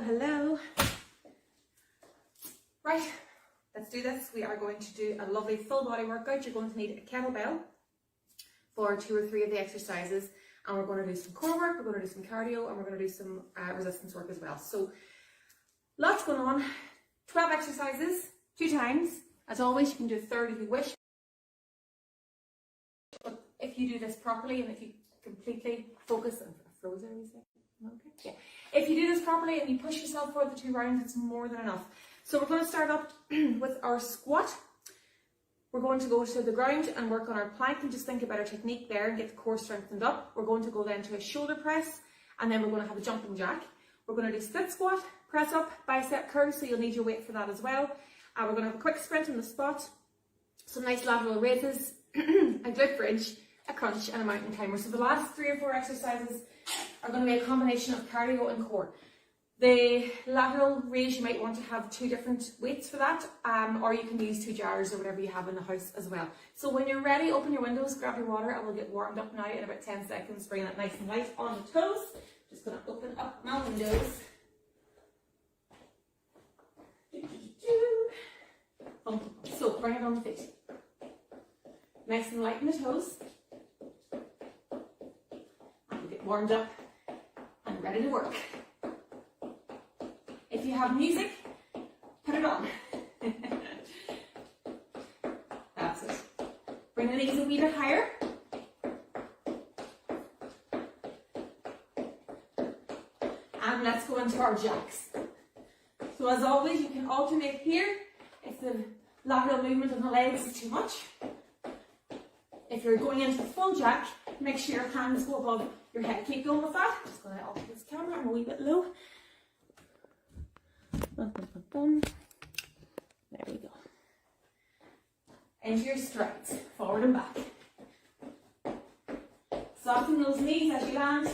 Hello. Right, let's do this. We are going to do a lovely full body workout. You're going to need a kettlebell for 2 or 3 of the exercises, and we're going to do some core work, we're going to do some cardio, and we're going to do some resistance work as well. So lots going on. 12 exercises, 2 times. As always, you can do a third if you wish. But if you do this properly and if you completely focus and froze everything. Okay. Yeah. If you do this properly and you push yourself for the 2 rounds, it's more than enough. So we're going to start up with our squat. We're going to go to the ground and work on our plank and just think about our technique there and get the core strengthened up. We're going to go then to a shoulder press, and then we're going to have a jumping jack. We're going to do split squat, press up, bicep curl, so you'll need your weight for that as well. And we're going to have a quick sprint on the spot, some nice lateral raises, a glute bridge, a crunch, and a mountain climber. So the last 3 or 4 exercises are going to be a combination of cardio and core. The lateral raise, you might want to have 2 different weights for that, or you can use 2 jars or whatever you have in the house as well. So when you're ready, open your windows, grab your water, and we'll get warmed up now in about 10 seconds, bringing it nice and light on the toes. Just going to open up my windows. So bring it on the feet. Nice and light in the toes. And get warmed up and ready to work. If you have music, put it on. That's it. Bring the knees a wee bit higher. And let's go into our jacks. So as always, you can alternate here if the lateral movement on the legs is too much. If you're going into the full jack, make sure your hands go above your head. Keep going with that. Just going to alter this camera. I'm a wee bit low. There we go. Into your strides, forward and back. Soften those knees as you land.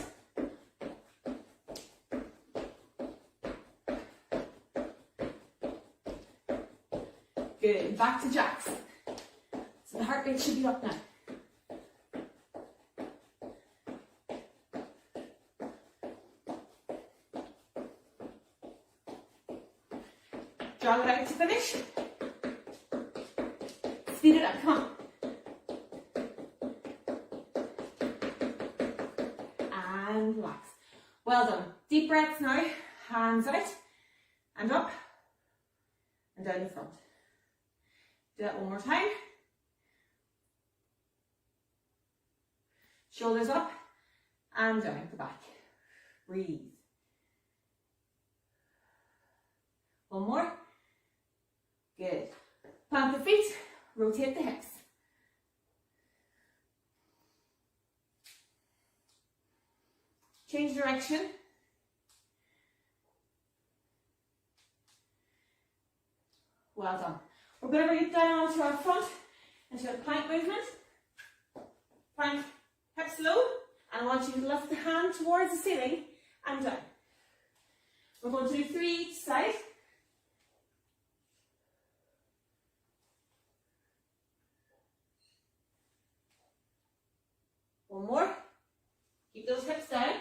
Good, back to jacks. So the heart rate should be up now. Jog it out to finish. Speed it up, come on. And relax. Well done. Deep breaths now. Hands out and up and down the front. Do that one more time. Shoulders up and down the back. Breathe. One more. Good. Plant the feet, rotate the hips. Change direction. Well done. We're going to bring it down onto our front into a plank movement. Plank, hips low, and I want you to lift the hand towards the ceiling and down. We're going to do 3 each side. One more. Keep those hips down.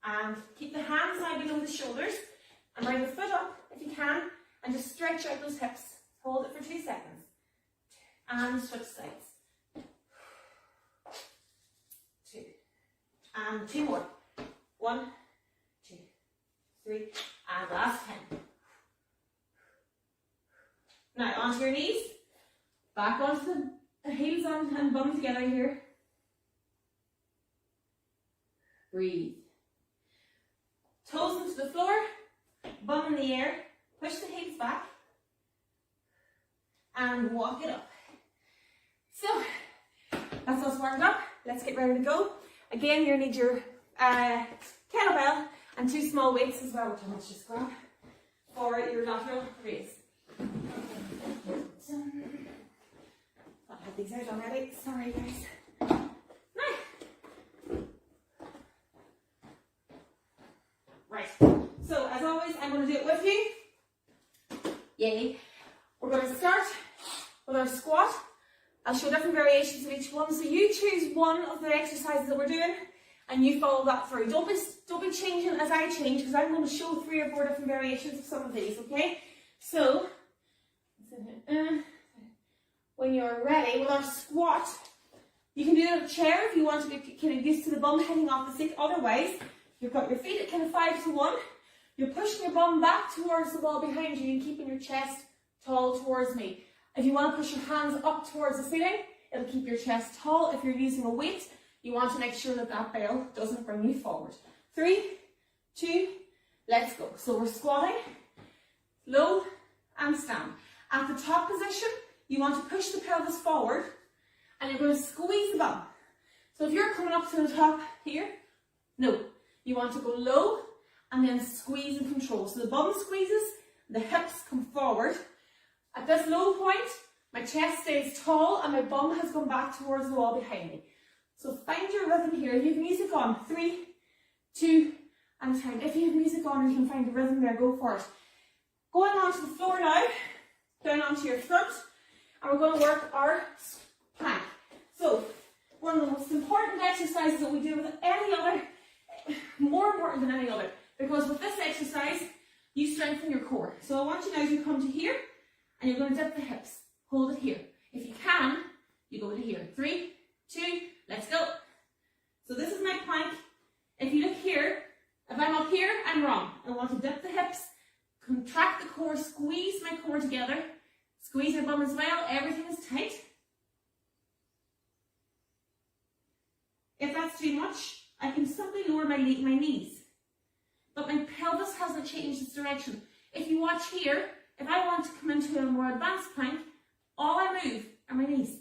And keep the hands now below the shoulders. And bring the foot up if you can. And just stretch out those hips. Hold it for 2 seconds. And switch sides. 2. And 2 more. 1, 2, 3. And last 10. Now onto your knees. Back onto the heels on and bum together here. Breathe. Toes into the floor. Bum in the air. Push the hips back. And walk it up. So, that's us warmed up. Let's get ready to go. Again, you'll need your kettlebell and 2 small weights as well, which I must just grab for your lateral raise. I had these out already. Sorry, guys. Now. Right. So, as always, I'm going to do it with you. Yay. We're going to start with our squat. I'll show different variations of each one. So you choose one of the exercises that we're doing and you follow that through. Don't be changing as I change, because I'm going to show 3 or 4 different variations of some of these, okay? So, when you're ready, with our squat, you can do it in a chair if you want to get kind of used to the bum heading off the seat. Otherwise, you've got your feet at kind of 5 to 1. You're pushing your bum back towards the wall behind you and keeping your chest tall towards me. If you want to push your hands up towards the ceiling, it'll keep your chest tall. If you're using a weight, you want to make sure that that bell doesn't bring you forward. 3, 2, let's go. So we're squatting, low and stand. At the top position, you want to push the pelvis forward and you're going to squeeze the bum. So if you're coming up to the top here, no, you want to go low and then squeeze and control. So the bum squeezes, the hips come forward. At this low point, my chest stays tall and my bum has gone back towards the wall behind me. So find your rhythm here. If you have music on, 3, 2, and time. If you have music on and you can find a rhythm there, go for it. Going onto the floor now, down onto your front, and we're going to work our plank. So, one of the most important exercises that we do with any other, more important than any other, because with this exercise, you strengthen your core. So I want you now to come to here, and you're going to dip the hips. Hold it here. If you can, you go to here. 3, 2, let's go. So this is my plank. If you look here, if I'm up here, I'm wrong. I want to dip the hips, contract the core, squeeze my core together, squeeze my bum as well. Everything is tight. If that's too much, I can simply lower my knees. But my pelvis hasn't changed its direction. If you watch here, if I want to come into a more advanced plank, all I move are my knees.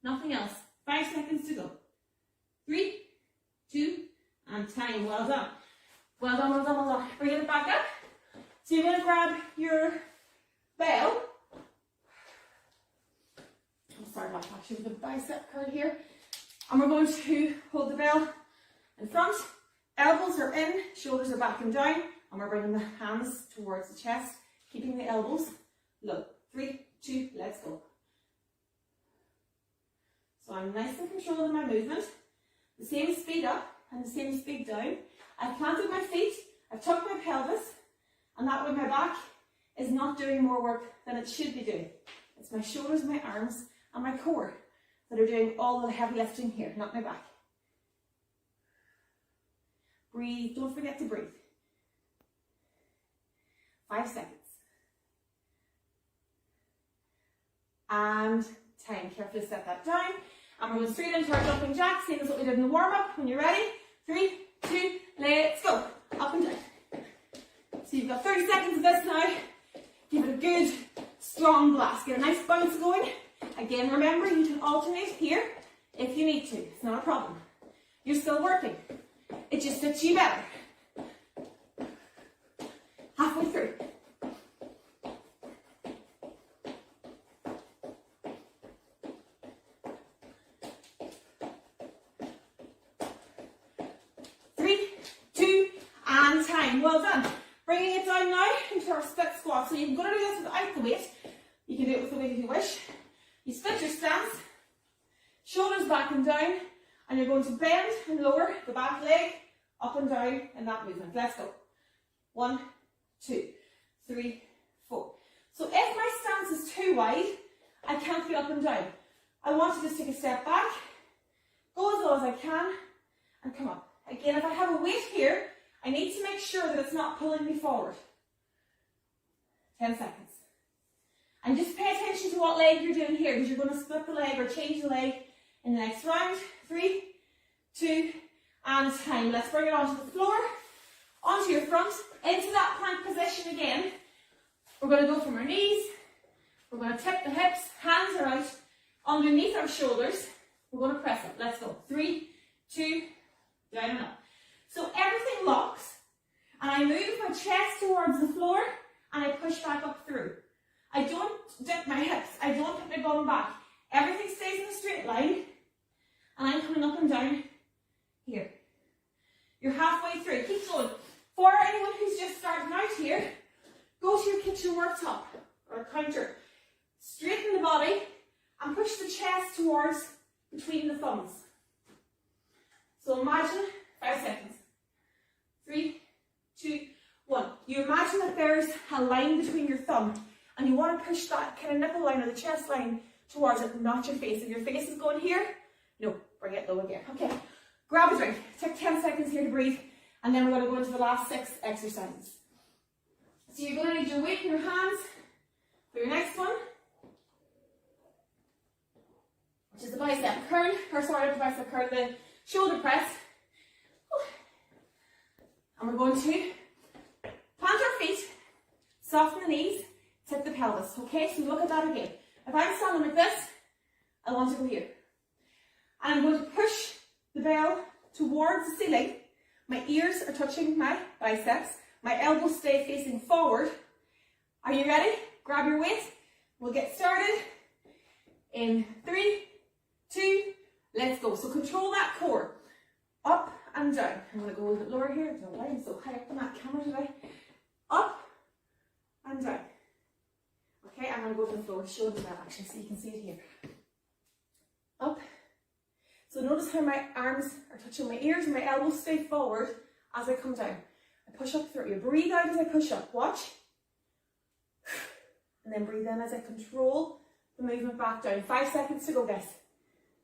Nothing else. 5 seconds to go. 3, 2, and time. Well done. Well done, well done, well done. Bring it back up. So you're going to grab your bell. I'm sorry about actually the bicep curl here. And we're going to hold the bell in front. Elbows are in, shoulders are back and down. And we're bringing the hands towards the chest, keeping the elbows low. 3, 2, let's go. So I'm nice and controlled in my movement. The same speed up and the same speed down. I've planted my feet, I've tucked my pelvis, and that way my back is not doing more work than it should be doing. It's my shoulders, my arms, and my core that are doing all the heavy lifting here, not my back. Breathe, don't forget to breathe. 5 seconds. And time. Carefully set that down. And we're going straight into our jumping jack, same as what we did in the warm-up. When you're ready, 3, 2, let's go. Up and down. So you've got 30 seconds of this now. Give it a good, strong blast. Get a nice bounce going. Again, remember, you can alternate here if you need to. It's not a problem. You're still working. It just fits you better. Halfway through. Well done. Bringing it down now into our split squat. So you're going to do this without the weight. You can do it with the weight if you wish. You split your stance, shoulders back and down, and you're going to bend and lower the back leg up and down in that movement. Let's go. 1, 2, 3, 4. So if my stance is too wide, I can't get up and down. I want to just take a step back, go as low as I can, and come up. Again, if I have a weight here, I need to make sure that it's not pulling me forward. 10 seconds. And just pay attention to what leg you're doing here, because you're going to split the leg or change the leg in the next round. 3, 2, and time. Let's bring it onto the floor, onto your front, into that plank position again. We're going to go from our knees. We're going to tip the hips, hands are out, underneath our shoulders. We're going to press it. Let's go. 3, 2, down and up. So everything locks, and I move my chest towards the floor, and I push back up through. I don't dip my hips, I don't put my bum back. Everything stays in a straight line, and I'm coming up and down here. You're halfway through. Keep going. For anyone who's just starting out here, go to your kitchen worktop or counter. Straighten the body, and push the chest towards between the thumbs. So imagine 5 seconds. 3, 2, 1. You imagine that there's a line between your thumb and you want to push that kind of nipple line or the chest line towards it, not your face. If your face is going here, no, bring it low again. Okay, grab a drink. Take 10 seconds here to breathe, and then we're going to go into the last 6 exercises. So you're going to need your weight in your hands for your next one, which is the bicep curl, or sorry, the bicep curl, the shoulder press. And we're going to plant our feet, soften the knees, tip the pelvis. Okay, so look at that again. If I'm standing like this, I want to go here. And I'm going to push the bell towards the ceiling. My ears are touching my biceps. My elbows stay facing forward. Are you ready? Grab your weight. We'll get started in 3, 2, let's go. So control that core. Up and down. I'm going to go a little bit lower here. I don't know why I'm so high up on that camera today. Up and down. Okay, I'm going to go to the floor. Show them that actually so you can see it here. Up. So notice how my arms are touching my ears and my elbows stay forward as I come down. I push up through you. Breathe out as I push up. Watch. And then breathe in as I control the movement back down. 5 seconds to go, guys.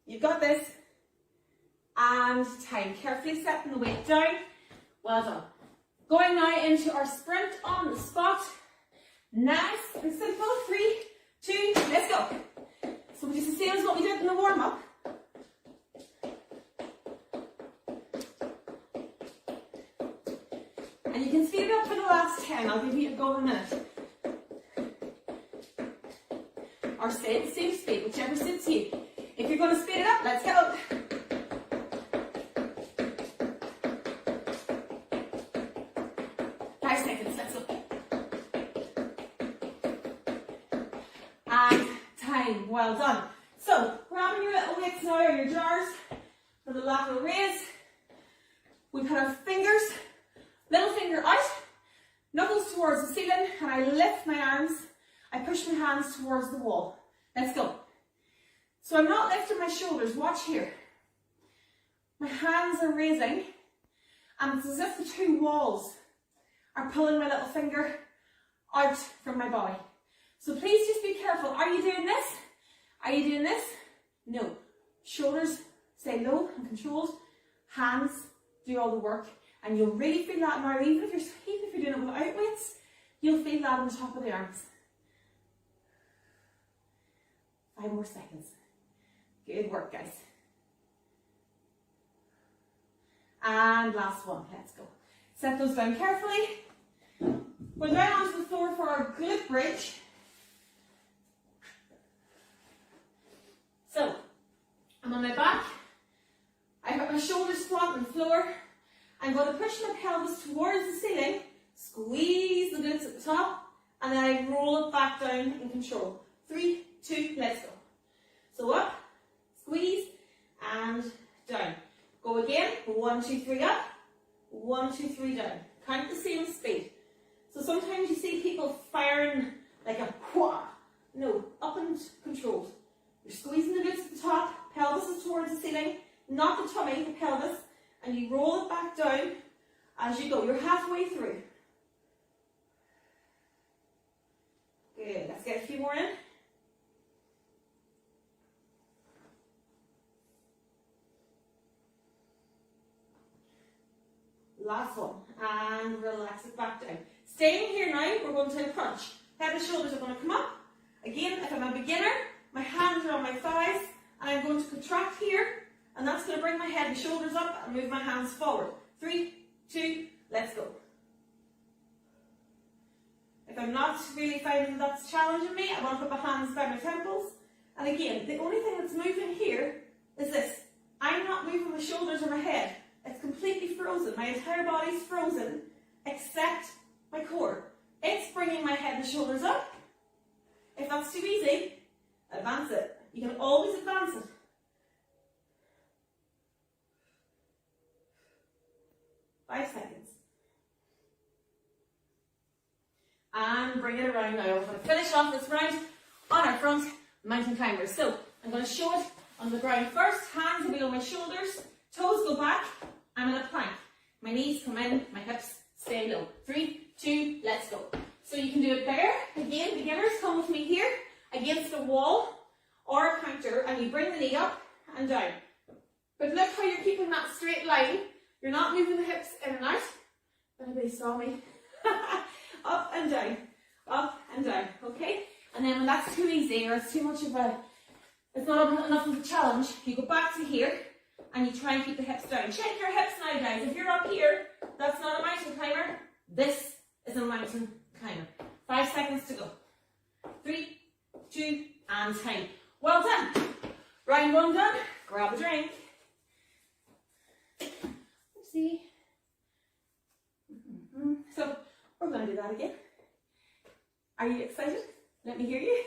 You've got this. And time. Carefully setting the weight down. Well done. Going now into our sprint on the spot. Nice and simple. 3, 2, let's go. So just the same as what we did in the warm-up. And you can speed it up for the last 10. I'll give you a go in a minute. Or stay at the same speed, whichever suits you. If you're going to speed it up, let's go. Well done. So, grabbing your little weights now, or your jars, for the lateral raise. We put our fingers, little finger out, knuckles towards the ceiling, and I lift my arms. I push my hands towards the wall. Let's go. So I'm not lifting my shoulders. Watch here. My hands are raising, and it's as if the 2 walls are pulling my little finger out from my body. So please just be careful. Are you doing this? Are you doing this? No. Shoulders stay low and controlled. Hands do all the work. And you'll really feel that now, even if you're doing it without weights, you'll feel that on the top of the arms. 5 more seconds. Good work, guys. And last one. Let's go. Set those down carefully. We're down onto the floor for our glute bridge. So, I'm on my back, I've got my shoulders flat on the floor, I'm going to push my pelvis towards the ceiling, squeeze the glutes at the top, and then I roll it back down in control. 3, 2, let's go. So up, squeeze, and down. Go again, 1, 2, 3 up, 1, 2, 3 down. Count the same speed. So sometimes you see people firing like a wha. No, up and controlled. You're squeezing the glutes at the top, pelvis is towards the ceiling, not the tummy, the pelvis, and you roll it back down as you go. You're halfway through. Good, let's get a few more in. Last one, and relax it back down. Staying here now, we're going to crunch. Head and shoulders are going to come up. Again, if I'm a beginner, my hands are on my thighs, and I'm going to contract here, and that's going to bring my head and shoulders up and move my hands forward. 3, 2, let's go. If I'm not really finding that's challenging me, I want to put my hands by my temples. And again, the only thing that's moving here is this. I'm not moving my shoulders or my head. It's completely frozen. My entire body's frozen, except my core. It's bringing my head and shoulders up. If that's too easy, advance it. You can always advance it. Five seconds. And bring it around now. We're going to finish off this round on our front mountain climbers. So I'm going to show it on the ground first. Hands are below my shoulders. Toes go back. I'm in a plank. My knees come in, my hips stay low. 3, 2, let's go. So you can do it there. Again, beginners, come with me here against a wall or a counter, and you bring the knee up and down. But look how you're keeping that straight line. You're not moving the hips in and out. If anybody saw me. Up and down, okay? And then when that's too easy or it's too much of a, it's not enough of a challenge, you go back to here and you try and keep the hips down. Check your hips now, guys. If you're up here, that's not a mountain climber. This is a mountain climber. 5 seconds to go. 3, 2, and time. Well done. Round 1 done. Grab a drink. Oopsie. So we're going to do that again. Are you excited? Let me hear you.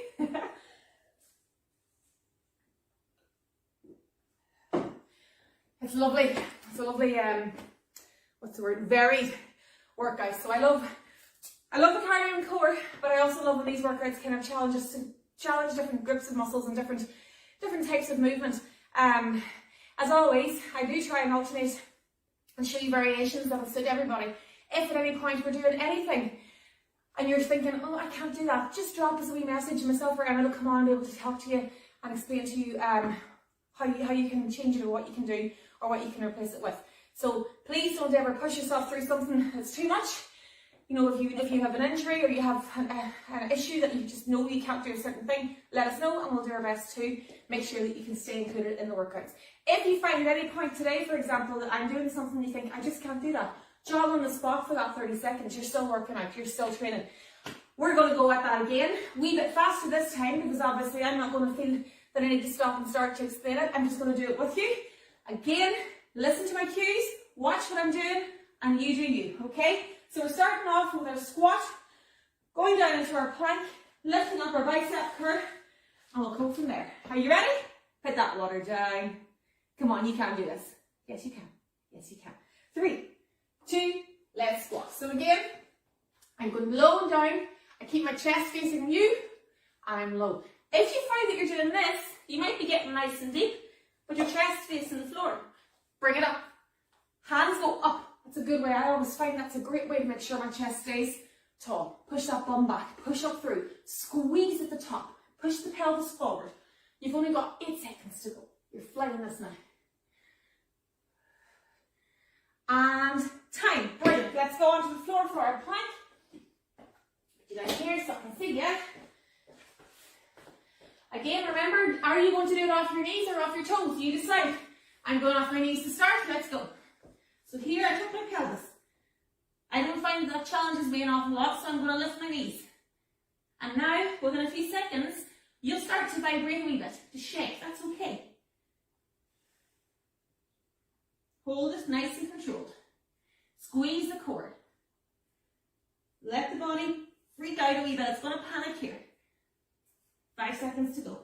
It's lovely. It's a lovely, what's the word? Varied workout. So I love the cardio and core, but I also love when these workouts kind of challenge us to challenge different groups of muscles and different types of movement. As always, I do try and alternate and show you variations that will suit everybody. If at any point we're doing anything and you're thinking, oh, I can't do that, just drop us a wee message, and myself or Emma will come on and be able to talk to you and explain to you how you can change it or what you can do or what you can replace it with. So please don't ever push yourself through something that's too much. You know, if you have an injury or you have an issue that you just know you can't do a certain thing, let us know and we'll do our best to make sure that you can stay included in the workouts. If you find at any point today, for example, that I'm doing something and you think, I just can't do that, jog on the spot for that 30 seconds. You're still working out, you're still training. We're going to go at that again, a wee bit faster this time, because obviously I'm not going to feel that I need to stop and start to explain it. I'm just going to do it with you. Again, listen to my cues, watch what I'm doing, and you do you, okay? So we're starting off with our squat, going down into our plank, lifting up our bicep curl, and we'll go from there. Are you ready? Put that water down. Come on, you can do this. Yes, you can. Yes, you can. 3, 2, let's squat. So again, I'm going low and down. I keep my chest facing you, and I'm low. If you find that you're doing this, you might be getting nice and deep, but your chest facing the floor. Bring it up. Hands go up. That's a good way. I always find that's a great way to make sure my chest stays tall. Push that bum back. Push up through. Squeeze at the top. Push the pelvis forward. You've only got 8 seconds to go. You're flying this now. And time. Brilliant. Let's go onto the floor for our plank. Get down here so I can see you. Again, remember, are you going to do it off your knees or off your toes? You decide. I'm going off my knees to start. Let's go. So here I took my pelvis. I don't find that challenges me an awful lot, so I'm going to lift my knees. And now, within a few seconds, you'll start to vibrate a wee bit, to shake. That's okay. Hold it nice and controlled. Squeeze the core. Let the body freak out a wee bit. It's going to panic here. 5 seconds to go.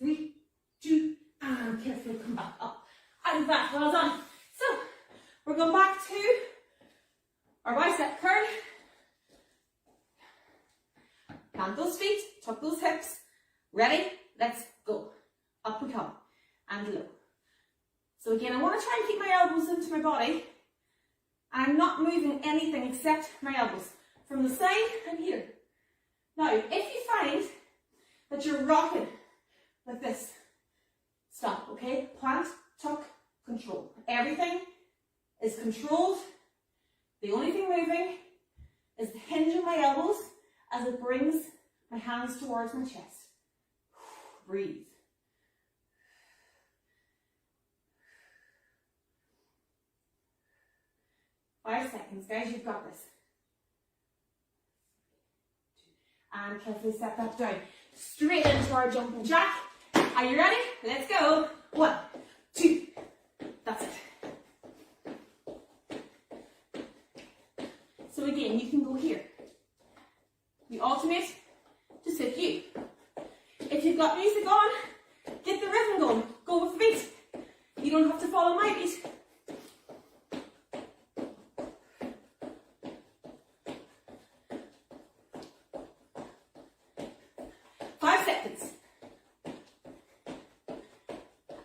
3, 2, and carefully come back up. Out of that. Well done. So, we're going back to our bicep curl. Plant those feet, tuck those hips. Ready? Let's go. Up we come. And low. So again, I want to try and keep my elbows into my body. And I'm not moving anything except my elbows. From the side and here. Now, if you find that you're rocking like this, stop, okay? Plant, tuck, control. Everything is controlled. The only thing moving is the hinge of my elbows as it brings my hands towards my chest. Breathe. Five seconds, guys, you've got this. And carefully step that down. Straight into our jumping jack. Are you ready? Let's go. 1, 2. That's it. So again, you can go here. You alternate to suit you. If you've got music on, get the rhythm going. Go with the beat. You don't have to follow my beat.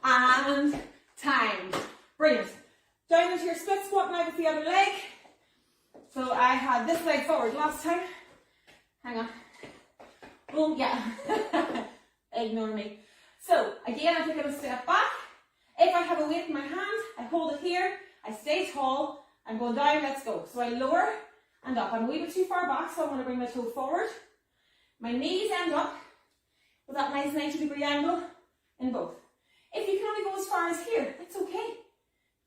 And time. Brilliant. Down into your split squat now with the other leg. So I had this leg forward last time. Hang on. Boom, yeah. Ignore me. So again, I'm taking a step back. If I have a weight in my hand, I hold it here. I stay tall. I'm going down, let's go. So I lower and up. I'm a wee bit too far back, so I'm going to bring my toe forward. My knees end up with that nice 90-degree angle in both. If you can only go as far as here, that's okay.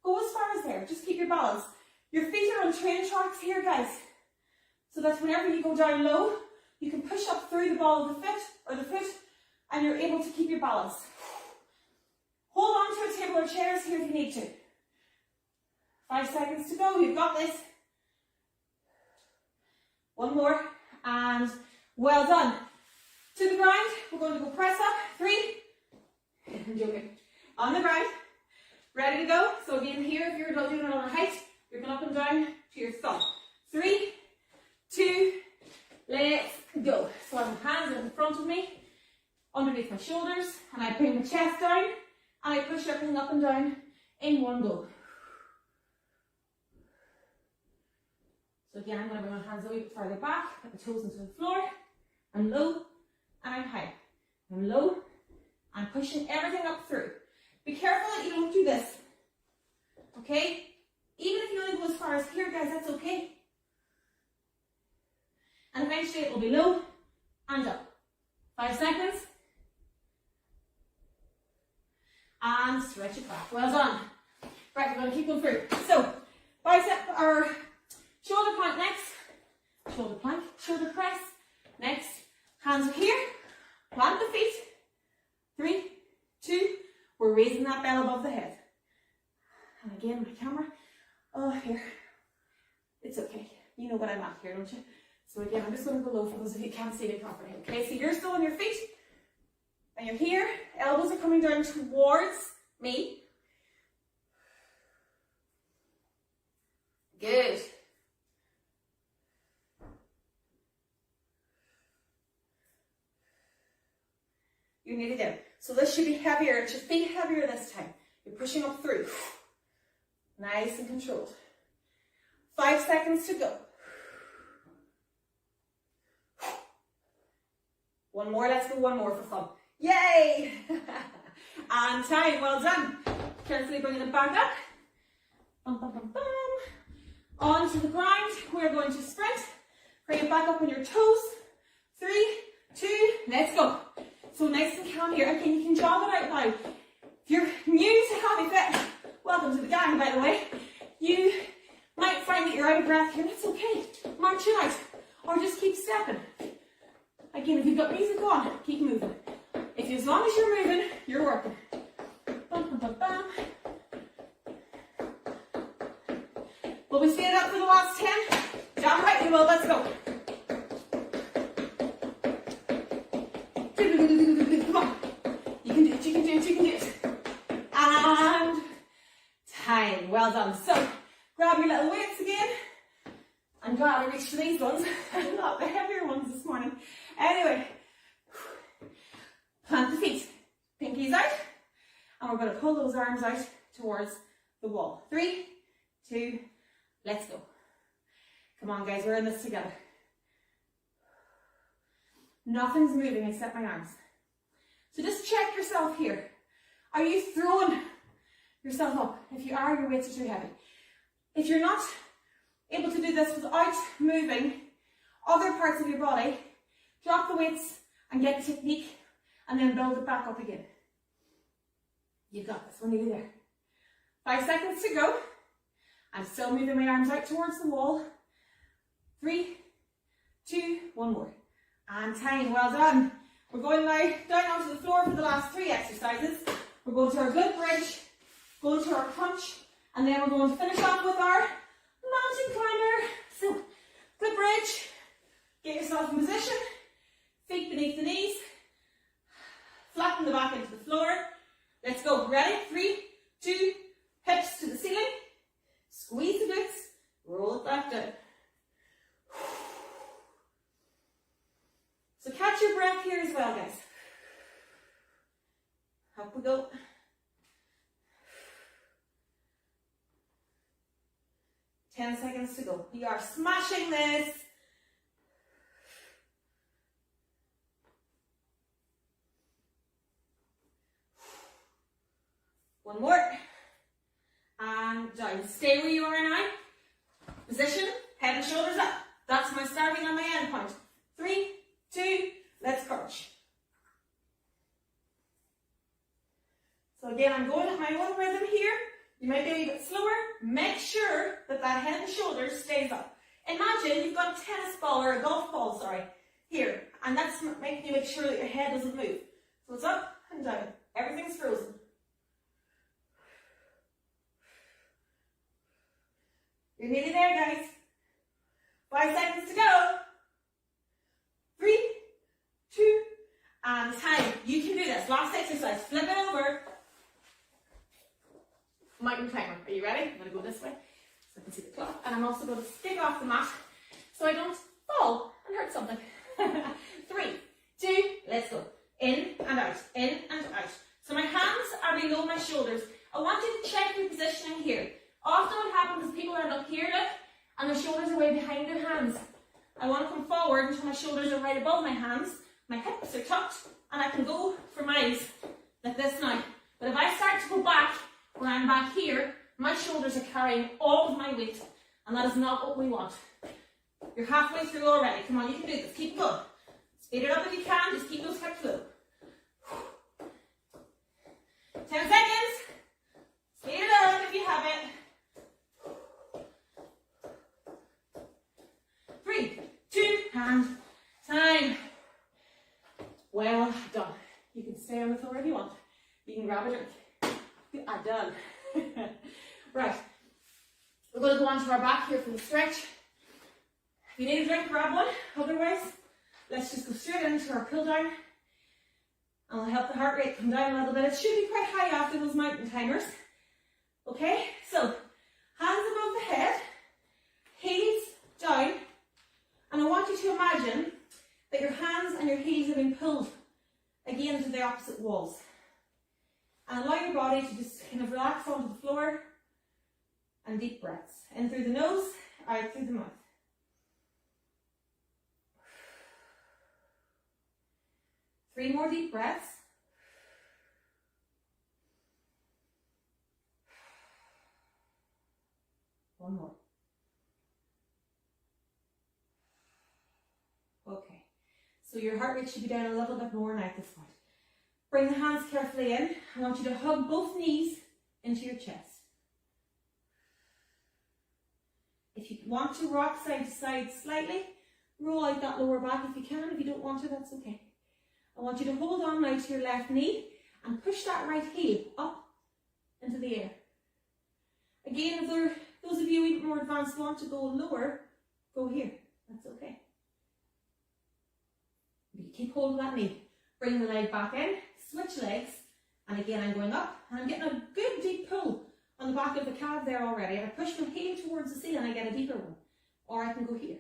Go as far as there. Just keep your balance. Your feet are on train tracks here, guys. So that whenever you go down low, you can push up through the ball of the foot, and you're able to keep your balance. Hold on to a table or chairs here if you need to. 5 seconds to go. You've got this. One more, and well done. To the ground, we're going to go press up. 3. I'm joking. On the ground. Ready to go. So again here, if you're doing it on a height, you're going up and down to your thumb. 3, 2, let's go. So I have my hands in front of me, underneath my shoulders, and I bring my chest down, and I push everything up and down in one go. So again, I'm going to bring my hands a wee bit further back, put my toes into the floor. I'm low, and I'm high. I'm low, I'm pushing everything up through. Be careful that you don't do this, okay? Even if you only go as far as here, guys, that's okay. And eventually it will be low and up. 5 seconds. And stretch it back. Well done. Right, we're going to keep going through. So, bicep or shoulder plank next. Shoulder plank, shoulder press. Next, hands are here. Plant the feet. 3, 2, we're raising that bell above the head. And again, my camera. Oh, here. It's okay. You know what I'm at here, don't you? So again, I'm just going to go low for those of you who can't see me properly. Okay, so you're still on your feet. And you're here. Elbows are coming down towards me. Good. You're nearly there. So this should be heavier. It should be heavier this time. You're pushing up through. Nice and controlled. 5 seconds to go. One more, let's go one more for fun. Yay! And time, well done. Carefully bringing it back up. Bum, bum, bum, bum. Onto the ground, we're going to sprint. Bring it back up on your toes. 3, 2, let's go. So nice and calm here. Again, you can jog it out now. If you're new to Happy Fit, welcome to the gang, by the way. You might find that you're out of breath here. That's okay. March it out. Or just keep stepping. Again, if you've got music on, keep moving. As long as you're moving, you're working. Bum, bum, bum, bum. Will we stand up for the last 10? Damn right we will. Let's go. Come on. You can do it, you can do it, you can do it. And time. Well done. So, grab your little weights again. I'm glad I reached for these ones, not the heavier ones this morning. Anyway, plant the feet, pinkies out, and we're going to pull those arms out towards the wall. 3, 2, let's go. Come on, guys, we're in this together. Nothing's moving except my arms. So just check yourself here. Are you throwing yourself up? If you are, your weights are too heavy. If you're not able to do this without moving other parts of your body, drop the weights and get the technique and then build it back up again. You've got this, we're nearly there. 5 seconds to go. I'm still moving my arms out towards the wall. 3, 2, one more. And time, well done. We're going now down onto the floor for the last 3 exercises. We're going to our good bridge, going to our punch, and then we're going to finish off with our mountain climber. So, good bridge. Get yourself in position. Feet beneath the knees. Flatten the back into the floor. Let's go. Ready? 3, 2, hips to the ceiling. Squeeze the glutes. Roll it back down. So catch your breath here as well, guys. Up we go. 10 seconds to go. You are smashing this. One more. And down. Stay where you are now. Position, head and shoulders up. That's my starting and my end point. 3, 2, let's crunch. So again, I'm going at my own rhythm here. You might be a little bit slower. Make sure that that head and shoulders stays up. Imagine you've got a tennis ball or a golf ball, here. And that's making you make sure that your head doesn't move. So it's up and down. Everything's frozen. You're nearly there, guys. 5 seconds to go. 3, 2, and time. You can do this. Last exercise. Flip it over. Mountain climber. Are you ready? I'm going to go this way so I can see the clock. And I'm also going to stick off the mat so I don't fall and hurt something. 3, 2, let's go. In and out. In and out. So my hands are below my shoulders. I want you to check your positioning here. Often what happens is people end up here, look, and their shoulders are way behind their hands. I want to come forward until my shoulders are right above my hands. My hips are tucked, and I can go for miles like this now. But if I start to go back, where I'm back here, my shoulders are carrying all of my weight, and that is not what we want. You're halfway through already. Come on, you can do this. Keep going. Speed it up if you can. Just keep those hips low. 10 seconds. Speed it up if you have it. 3, 2, and time. Well done. You can stay on the floor if you want. You can grab a drink. You are done. Right. We're going to go onto our back here for the stretch. If you need a drink, grab one. Otherwise, let's just go straight into our pull down. And I'll help the heart rate come down a little bit. It should be quite high after those mountain timers. Okay, so hands above the head, heels down. And I want you to imagine that your hands and your heels have been pulled again to the opposite walls. And allow your body to just kind of relax onto the floor. And deep breaths. In through the nose, out through the mouth. Three more deep breaths. One more. Okay. So your heart rate should be down a little bit more now at this point. Bring the hands carefully in. I want you to hug both knees into your chest. If you want to rock side to side slightly, roll out that lower back if you can. If you don't want to, that's okay. I want you to hold on now to your left knee and push that right heel up into the air. Again, if those of you even more advanced want to go lower, go here. That's okay. You keep holding that knee. Bring the leg back in, switch legs, and again I'm going up, and I'm getting a good deep pull on the back of the calf there already. If I push my heel towards the ceiling, I get a deeper one. Or I can go here.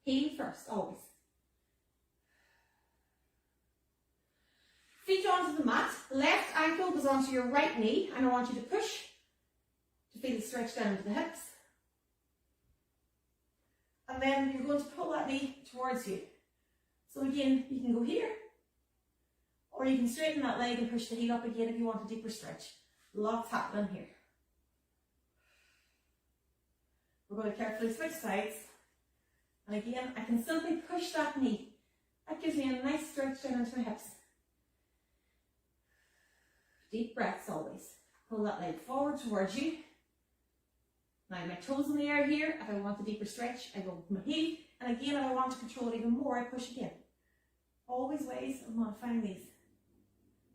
Heel first, always. Feet onto the mat. Left ankle goes onto your right knee, and I want you to push to feel the stretch down into the hips. And then you're going to pull that knee towards you. So again, you can go here, or you can straighten that leg and push the heel up again if you want a deeper stretch. Lots happening here. We're going to carefully switch sides. And again, I can simply push that knee. That gives me a nice stretch down into my hips. Deep breaths always. Pull that leg forward towards you. Now my toes in the air here. If I want a deeper stretch, I go with my heel. And again, if I want to control it even more, I push again. Always ways of modifying these.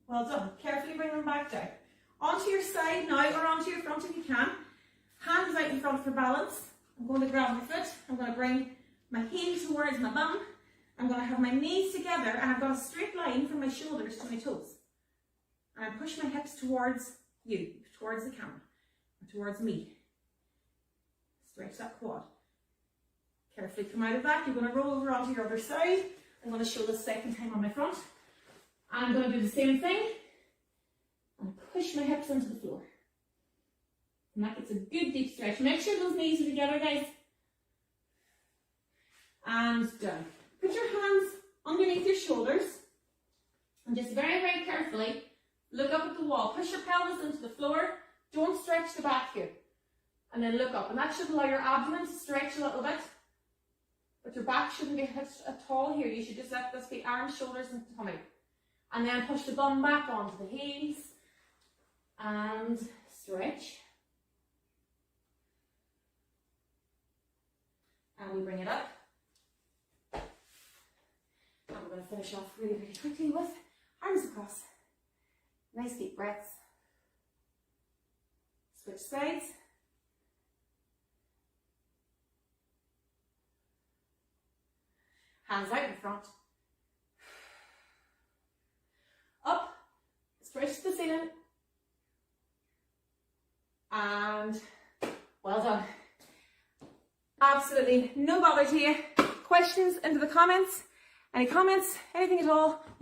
Well done. Carefully bring them back down. Onto your side now, or onto your front if you can. Hands out in front for balance. I'm going to grab my foot. I'm going to bring my heel towards my bum. I'm going to have my knees together, and I've got a straight line from my shoulders to my toes. And I push my hips towards you, towards the camera, or towards me. Stretch that quad. Carefully come out of that. You're going to roll over onto your other side. I'm going to show this second time on my front. And I'm going to do the same thing. And push my hips into the floor. And that gets a good deep stretch. Make sure those knees are together, guys. And down. Put your hands underneath your shoulders. And just very, very carefully look up at the wall. Push your pelvis into the floor. Don't stretch the back here. And then look up. And that should allow your abdomen to stretch a little bit. But your back shouldn't be hit at all here. You should just let this be arms, shoulders, and tummy. And then push the bum back onto the heels. And stretch. And we bring it up. And we're going to finish off really, really quickly with arms across. Nice deep breaths. Switch sides. Hands out in front. Up. Stretch to the ceiling. And well done. Absolutely no bother to you. Questions into the comments? Any comments? Anything at all?